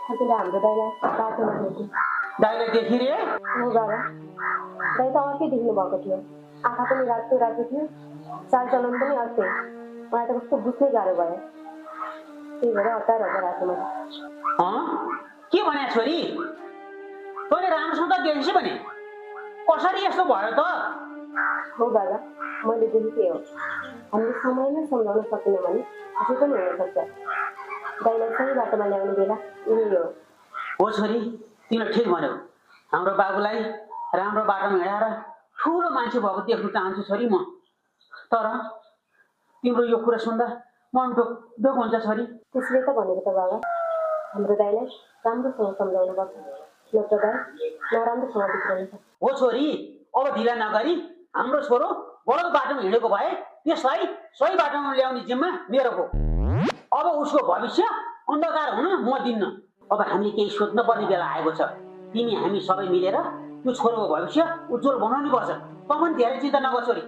हजुरले हाम्रो दाइलाई बाटोमा भेट्यो। दाइलाई देखि रे? हो बाबा, दाइ त अर्कै देख्नु भएको थियो। आँखा पनि रातो रातो थियो, चालचलन पनि अर्कै। मलाई त कस्तो बुझ्नै गाह्रो भयो। त्यही भएर हतार हतार आएको मैले। के भने छोरी? तैँले राम्रोसँग त देखिस् भने कसरी यस्तो भयो त? हो बाबा, मैले देखेकै हो। हामीले समयमै सम्झाउन सकेन भने अझै पनि हुनसक्छ। दाइलाई सही बाटोमा ल्याउने बेला यही हो। हो छोरी, तिमीले ठिक भन्यौ। हाम्रो बाबुलाई राम्रो बाटोमा हिँडाएर ठुलो मान्छे भएको देख्न चाहन्छु छोरी म। तर तिम्रो यो कुरा सुन्दा मन ढोक हुन्छ छोरी। त्यसले त भनेको त बाबा, हाम्रो दाइलाई राम्रोसँग सम्झाउनु पर्छ, नत्र दाइ नराम्रोसँग बिग्रन्छ। हो छोरी, अब ढिला नगरी हाम्रो छोरो गलत बाटोमा हिँडेको भए त्यसलाई सही बाटोमा ल्याउने जिम्मा मेरो हो। अब उसको भविष्य अन्धकार हुन म दिन्न। अब हामीले केही सोध्न पर्ने बेला आएको छ। तिमी हामी सबै मिलेर त्यो छोरोको भविष्य उज्जवल बनाउनु पर्छ। त पनि धेरै चिन्ता नगर छोरी।